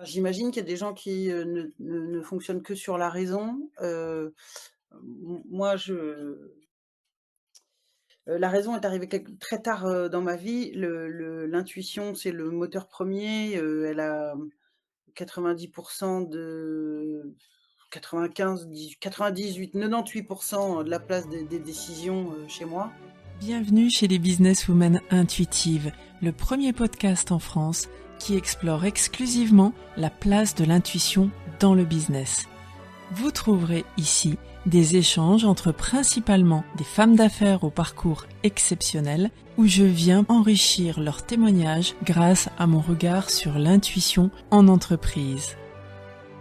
J'imagine qu'il y a des gens qui, ne fonctionnent que sur la raison. Moi la raison est arrivée très tard, dans ma vie. L'intuition, c'est le moteur premier. Elle a 90 de 95, 98 de la place des décisions, chez moi. Bienvenue chez les Businesswomen Intuitives, le premier podcast en France qui explore exclusivement la place de l'intuition dans le business. Vous trouverez ici des échanges entre principalement des femmes d'affaires au parcours exceptionnel où je viens enrichir leurs témoignages grâce à mon regard sur l'intuition en entreprise.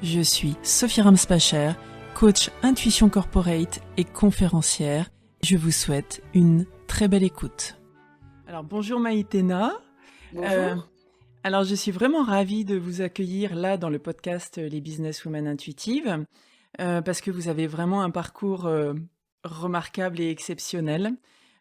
Je suis Sophie Ramspacher, coach intuition corporate et conférencière. Je vous souhaite une très belle écoute. Alors bonjour Maïtena. Euh, Bonjour. alors je suis vraiment ravie de vous accueillir là dans le podcast Les Businesswomen Intuitives parce que vous avez vraiment un parcours remarquable et exceptionnel.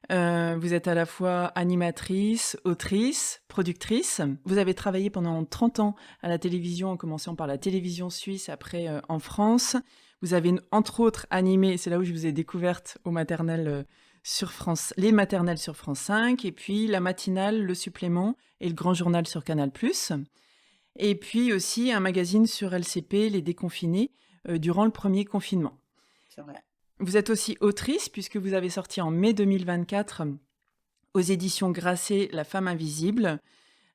Vous êtes à la fois animatrice, autrice, productrice. Vous avez travaillé pendant 30 ans à la télévision, en commençant par la télévision suisse, après en France. Vous avez entre autres animé, c'est là où je vous ai découverte aux maternelles sur France, les maternelles sur France 5, et puis la matinale, le supplément et le grand journal sur Canal+. Et puis aussi un magazine sur LCP, Les Déconfinés, durant le premier confinement. C'est vrai. Vous êtes aussi autrice puisque vous avez sorti en mai 2024 aux éditions Grasset La femme invisible,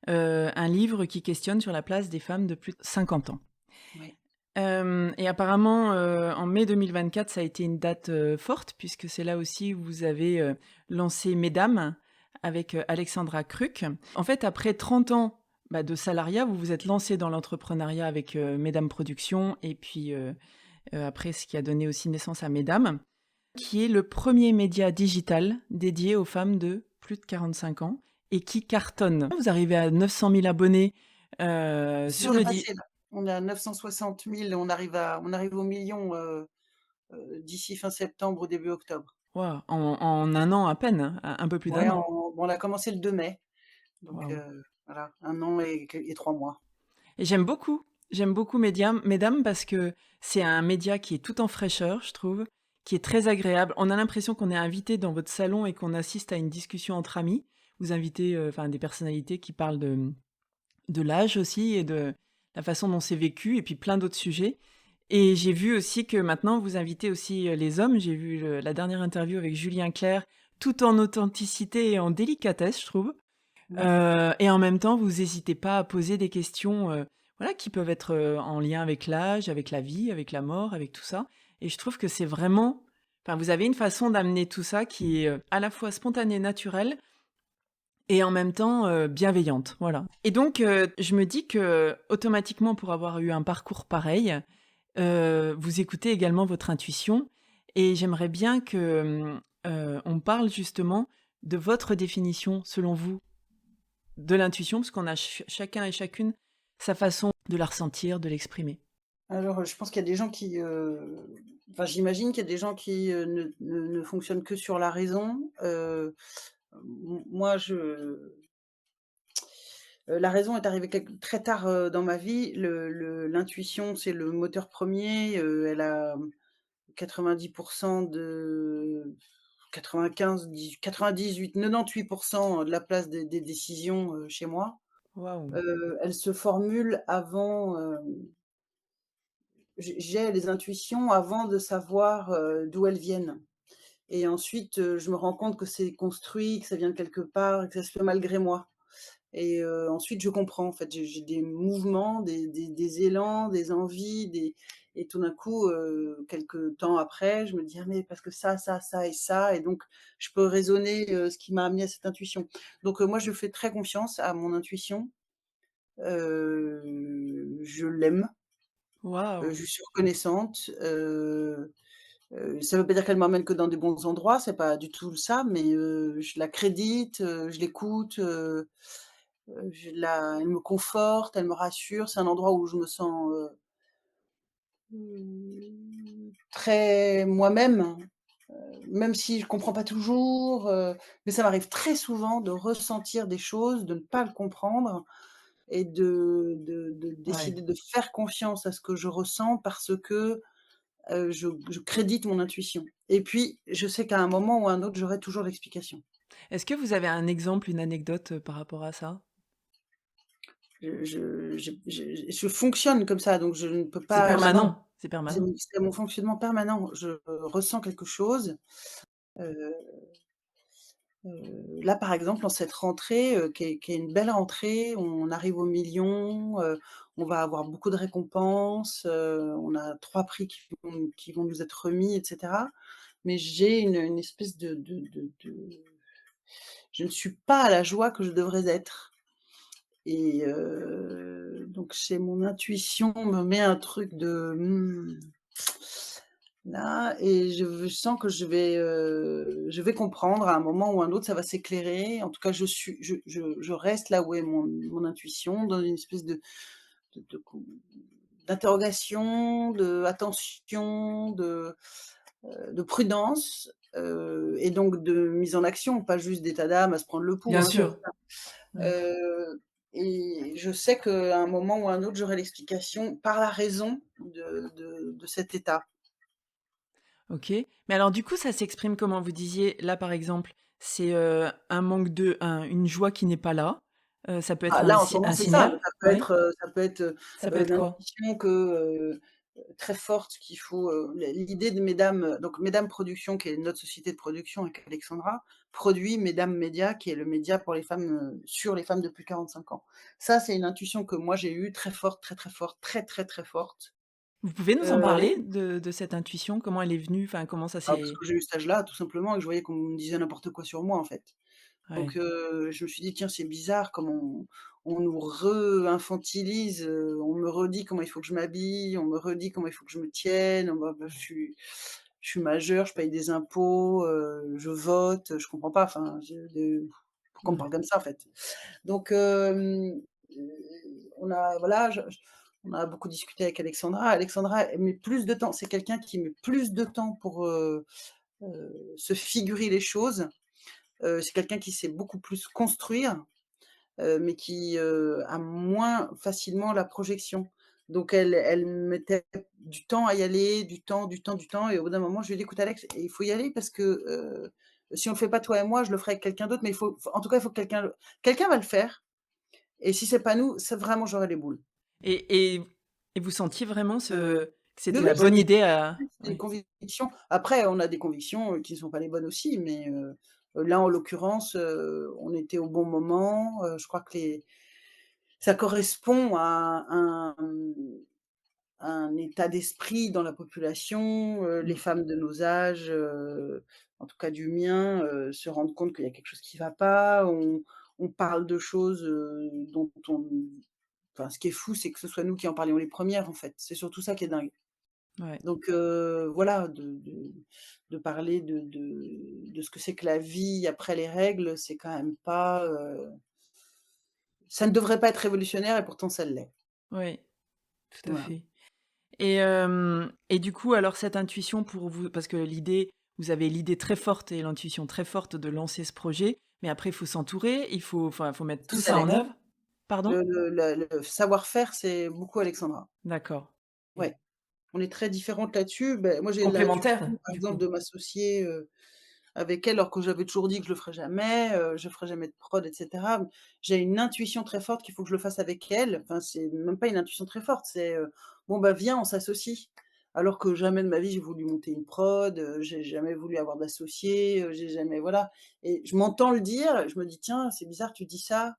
un livre qui questionne sur la place des femmes de plus de 50 ans. Oui. Et apparemment, en mai 2024, ça a été une date forte puisque c'est là aussi où vous avez lancé Mesdames avec Alexandra Kruk. En fait, après 30 ans de salariat, vous vous êtes lancé dans l'entrepreneuriat avec Mesdames Productions et puis après ce qui a donné aussi naissance à Mesdames, qui est le premier média digital dédié aux femmes de plus de 45 ans et qui cartonne. Vous arrivez à 900 000 abonnés C'est sur déjà le... passé là. On est à 960 000, on arrive au million, d'ici fin septembre ou début octobre. Wow, en un an à peine, un peu plus Ouais, d'un an. on a commencé le 2 mai, donc Wow. voilà, 1 an et 3 mois. Et j'aime beaucoup Mesdames parce que c'est un média qui est tout en fraîcheur, je trouve, qui est très agréable. On a l'impression qu'on est invité dans votre salon et qu'on assiste à une discussion entre amis. Vous invitez des personnalités qui parlent de l'âge aussi et de la façon dont c'est vécu et puis plein d'autres sujets. Et j'ai vu aussi que maintenant vous invitez aussi les hommes. J'ai vu la dernière interview avec Julien Clerc, tout en authenticité et en délicatesse, je trouve. Ouais. Et en même temps, vous n'hésitez pas à poser des questions voilà, qui peuvent être en lien avec l'âge, avec la vie, avec la mort, avec tout ça. Et je trouve que c'est vraiment... Enfin, vous avez une façon d'amener tout ça qui est à la fois spontanée, naturelle, et en même temps bienveillante, voilà. Et donc, je me dis que automatiquement, pour avoir eu un parcours pareil, vous écoutez également votre intuition. Et j'aimerais bien que on parle justement de votre définition, selon vous, de l'intuition, parce qu'on a chacun et chacune sa façon de la ressentir, de l'exprimer. Alors, je pense qu'il y a des gens qui, j'imagine qu'il y a des gens qui, ne fonctionnent que sur la raison. Moi, la raison est arrivée très tard, dans ma vie. L'intuition, c'est le moteur premier. Elle a 90 de 95, 98 de la place des décisions, chez moi. Waouh. Elle se formule avant, j'ai les intuitions avant de savoir, d'où elles viennent, et ensuite, je me rends compte que c'est construit, que ça vient de quelque part et que ça se fait malgré moi, et ensuite je comprends en fait. J'ai des mouvements, des élans, des envies, et tout d'un coup, quelque temps après, je me dis: «Ah mais parce que ça et ça», et donc je peux raisonner, ce qui m'a amené à cette intuition. Donc moi je fais très confiance à mon intuition, je l'aime, Waouh. je suis reconnaissante, ça veut pas dire qu'elle m'emmène que dans des bons endroits, c'est pas du tout ça, mais je la crédite, je l'écoute, elle me conforte, elle me rassure. C'est un endroit où je me sens, très moi-même, même si je comprends pas toujours, mais ça m'arrive très souvent de ressentir des choses, de ne pas le comprendre, et de Ouais. décider de faire confiance à ce que je ressens parce que, je crédite mon intuition et puis je sais qu'à un moment ou à un autre, j'aurai toujours l'explication. Est-ce que vous avez un exemple, une anecdote, par rapport à ça? Je fonctionne comme ça, donc je ne peux C'est pas là-bas. permanent? C'est permanent? C'est mon fonctionnement permanent. Je ressens quelque chose, heu là, par exemple, en cette rentrée, qui est une belle rentrée, on arrive aux millions, on va avoir beaucoup de récompenses, on a 3 prix qui vont nous être remis et cetera. Mais j'ai une espèce de je ne suis pas à la joie que je devrais être et donc c'est mon intuition me met un truc de, là et je sens que je vais comprendre à un moment ou un autre, ça va s'éclairer. En tout cas, je reste là où est mon intuition, dans une espèce de co d'interrogation, d'attention, de prudence, et donc de mise en action, pas juste d'état d'âme à se prendre le pouls, Bien hein, c'est sûr. Ouais. et je sais qu'à un moment ou un autre, j'aurai l'explication par la raison de cet état. OK. Mais alors du coup, ça s'exprime comment? Vous disiez là, par exemple, c'est, un manque de une joie qui n'est pas là. Ça peut Ah être là, en ce moment, un c'est ça. signal? Ouais. Ça peut être, Ça peut être quoi? l'intuition très forte qu'il faut, l'idée de Mesdames, donc Mesdames Productions, qui est notre société de production avec Alexandra, produit Mesdames Médias, qui est le média pour les femmes, sur les femmes de plus de 45 ans. Ça, c'est une intuition que moi j'ai eue très forte, très, très forte, très, très, très forte. Vous pouvez nous en Heu, parler de cette intuition? Comment elle est venue? Enfin, comment ça Parce s'est que j'ai eu cet âge-là, tout simplement, et que je voyais qu'on me disait n'importe quoi sur moi, en fait. Donc ouais. je me suis dit: «Tiens, c'est bizarre comme on nous re-infantilise, on me redit comment il faut que je m'habille, on me redit comment il faut que je me tienne, on me je suis majeure, je paye des impôts, je vote, je comprends pas, enfin, pourquoi on me Ouais. parle comme ça, en fait?» Donc on a voilà, on a beaucoup discuté avec Alexandra. Alexandra, elle met plus de temps, c'est quelqu'un qui met plus de temps pour, se figurer les choses. C'est quelqu'un qui sait beaucoup plus construire, mais qui, a moins facilement la projection. Donc elle mettait du temps à y aller, du temps, du temps, du temps et au bout d'un moment, je lui ai dit: «Écoute Alex, il faut y aller parce que, si on le fait pas toi et moi, je le ferai avec quelqu'un d'autre, mais en tout cas, il faut que quelqu'un va le faire et si c'est pas nous, c'est vraiment j'aurai les boules». Et et vous sentiez vraiment Heu, que oui, c'était oui, la bonne idée à c'est une ouais. conviction. Après, on a des convictions, qui ne sont pas les bonnes aussi, mais là, en l'occurrence, on était au bon moment, je crois que les ça correspond à un état d'esprit dans la population, les Mmh. femmes de nos âges, en tout cas du mien, se rendent compte qu'il y a quelque chose qui va pas. On parle de choses, dont on enfin, ce qui est fou, c'est que ce soit nous qui en parlions les premières, en fait. C'est surtout ça qui est dingue. Ouais. Donc voilà, de parler de ce que c'est que la vie après les règles, c'est quand même pas, ça ne devrait pas être révolutionnaire et pourtant ça l'est. Ouais, tout à Voilà. fait. Et du coup, alors cette intuition pour vous parce que l'idée vous avez l'idée très forte et l'intuition très forte de lancer ce projet, mais après il faut s'entourer, il faut enfin, il faut mettre tout C'est ça en Alex. œuvre. Pardon? Le savoir-faire, c'est beaucoup Alexandra. D'accord. Et Ouais, on est très différentes là-dessus. Beh, moi, j'ai complémentaire, l'intuition, par du exemple, coup? de m'associer, avec elle, alors que j'avais toujours dit que je ferai jamais de prod et cetera. J'ai une intuition très forte qu'il faut que je le fasse avec elle. Enfin, c'est même pas une intuition très forte, c'est, «Bon, bah, viens, on s'associe». Alors que jamais de ma vie j'ai voulu monter une prod, j'ai jamais voulu avoir d'associé, j'ai jamais voilà et je m'entends le dire, je me dis: «Tiens, c'est bizarre, tu dis ça».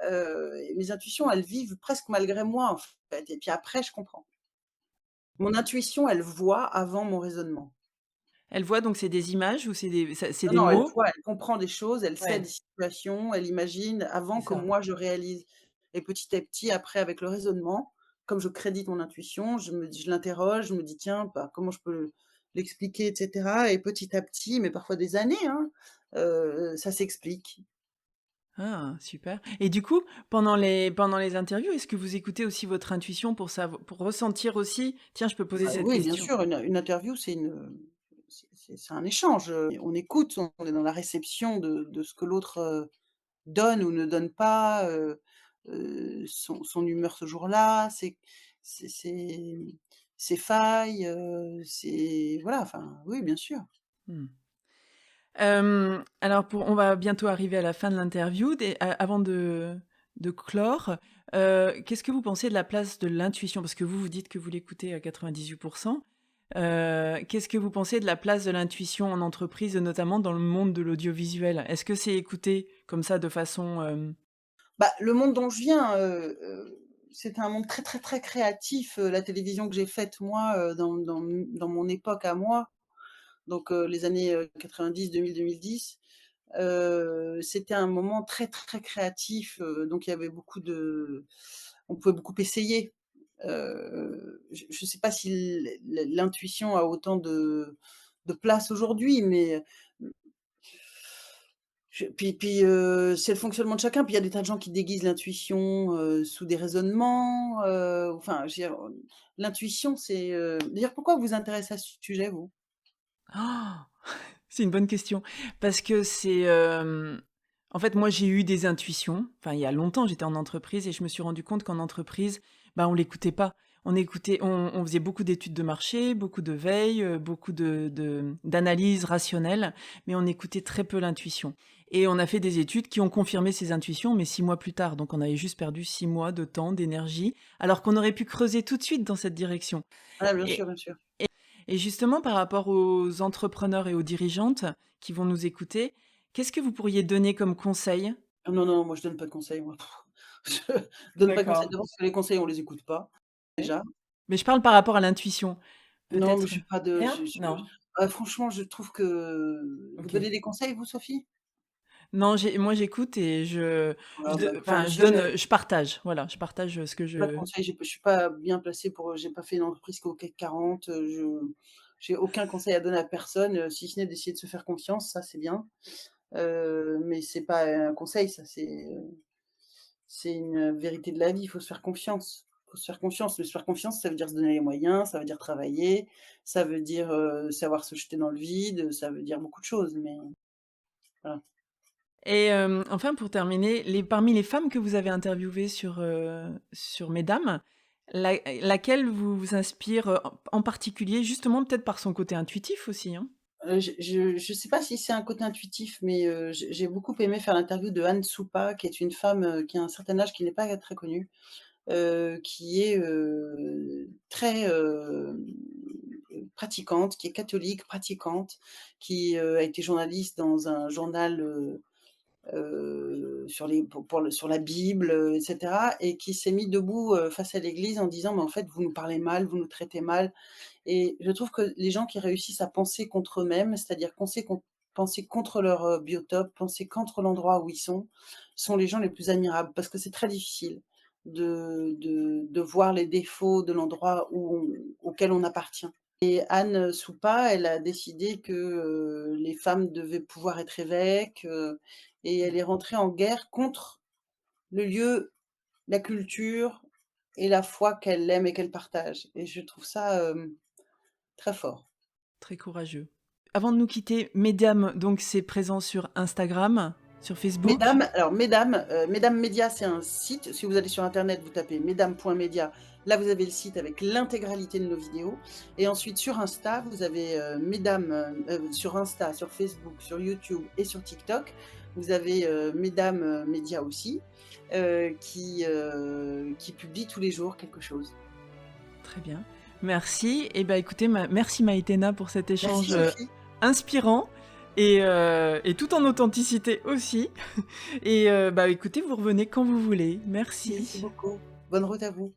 Et mes intuitions, elles vivent presque malgré moi, en fait et puis après je comprends. Mon intuition, elle voit avant mon raisonnement. Elle voit donc c'est des images ou c'est Non, des non, elle mots? voit, elle comprend des choses, elle sait des Ouais, situations, elle imagine c'est avant que ça. moi je réalise et petit à petit, après avec le raisonnement, comme je crédite mon intuition, je l'interroge, je me dis: «Tiens, bah, comment je peux l'expliquer?» et cetera et petit à petit, mais parfois des années, hein, ça s'explique. Ah, super. Et du coup, pendant les interviews, est-ce que vous écoutez aussi votre intuition pour ressentir aussi: «Tiens, je peux poser Ah cette oui, bien question»? sûr, une interview, c'est un échange, on écoute, on est dans la réception de ce que l'autre, donne ou ne donne pas, son humeur ce jour-là, ses ses ses failles, ses voilà, enfin, oui, bien sûr. Mmh. Alors on va bientôt arriver à la fin de l'interview. Avant de clore, qu'est-ce que vous pensez de la place de l'intuition? Parce que vous dites que vous l'écoutez à 98. Qu'est-ce que vous pensez de la place de l'intuition en entreprise, notamment dans le monde de l'audiovisuel? Est-ce que c'est écouté comme ça de façon, Bah, le monde dont je viens, c'était un monde très, très, très créatif, la télévision que j'ai faite moi, dans mon époque à moi, donc les années, 90-2000-2010, c'était un moment très, très créatif, donc il y avait beaucoup de on pouvait beaucoup essayer. Je ne sais pas si l'intuition a autant de place aujourd'hui, mais c'est le fonctionnement de chacun. Puis il y a des tas de gens qui déguisent l'intuition, sous des raisonnements, enfin, je veux dire, l'intuition, d'ailleurs, pourquoi vous vous intéressez à ce sujet, vous? C'est une bonne question parce que en fait, moi, j'ai eu des intuitions. Enfin, il y a longtemps, j'étais en entreprise et je me suis rendu compte qu'en entreprise, bah, on l'écoutait pas. On faisait beaucoup d'études de marché, beaucoup de veille, beaucoup d'analyses rationnelles, mais on écoutait très peu l'intuition et on a fait des études qui ont confirmé ces intuitions, mais 6 mois plus tard. Donc on avait juste perdu 6 mois de temps, d'énergie, alors qu'on aurait pu creuser tout de suite dans cette direction. Ah, bien sûr, Et bien sûr. et justement, par rapport aux entrepreneurs et aux dirigeantes qui vont nous écouter, qu'est-ce que vous pourriez donner comme conseil? Ah non, non, moi je donne pas de conseils, moi. Je donne pas de conseils, D'accord. d'abord parce que les conseils, on les écoute pas, Ouais. déjà. Mais je parle par rapport à l'intuition. Non, mais Peut-être je rien? je Non? franchement, je trouve que vous OK. donnez des conseils, vous, Sophie? Non, moi j'écoute et Ah bah, enfin, enfin je dirais je partage, voilà, je partage, ce que pas de je conseils, je suis pas bien placée pour, j'ai pas fait une entreprise qu'au CAC 40, j'ai aucun conseil à donner à personne, si ce n'est d'essayer de se faire confiance, ça c'est bien. Mais c'est pas un conseil, ça c'est une vérité de la vie, il faut se faire confiance. Il faut se faire confiance, mais se faire confiance, ça veut dire se donner les moyens, ça veut dire travailler, ça veut dire, savoir se jeter dans le vide, ça veut dire beaucoup de choses, mais voilà. et enfin pour terminer, parmi les femmes que vous avez interviewées sur Mesdames, laquelle vous inspire, en particulier, justement peut-être par son côté intuitif aussi, hein? Je sais pas si c'est un côté intuitif, mais j'ai beaucoup aimé faire l'interview de Anne Soupa, qui est une femme, qui a un certain âge, qui n'est pas très connue, qui est, très, pratiquante, qui est catholique, pratiquante, qui, a été journaliste dans un journal, sur les pour le sur la Bible, et cetera, et qui s'est mis debout, face à l'église en disant: «Mais en fait, vous nous parlez mal, vous nous traitez mal». Et je trouve que les gens qui réussissent à penser contre eux-mêmes, c'est-à-dire penser contre leur, biotope, penser contre l'endroit où ils sont les gens les plus admirables. Parce que c'est très difficile de voir les défauts de l'endroit auquel on appartient. Et Anne Soupa, elle a décidé que, les femmes devaient pouvoir être évêques, et elle est rentrée en guerre contre le lieu, la culture et la foi qu'elle aime et qu'elle partage. Et je trouve ça, très fort. Très courageux. Avant de nous quitter, Mesdames, donc c'est présent sur Instagram, sur Facebook? Mesdames Média, c'est un site. Si vous allez sur internet, vous tapez mesdames.media, là vous avez le site avec l'intégralité de nos vidéos. Et ensuite sur Insta, vous avez, sur Insta, sur Facebook, sur YouTube et sur TikTok, vous avez, Mesdames, Média aussi, qui publie tous les jours quelque chose. Très bien. Merci et bah, écoutez, merci Maïtena pour cet Merci échange, Sophie, inspirant et tout en authenticité aussi et bah, écoutez, vous revenez quand vous voulez. merci Merci. beaucoup. Bonne route à vous.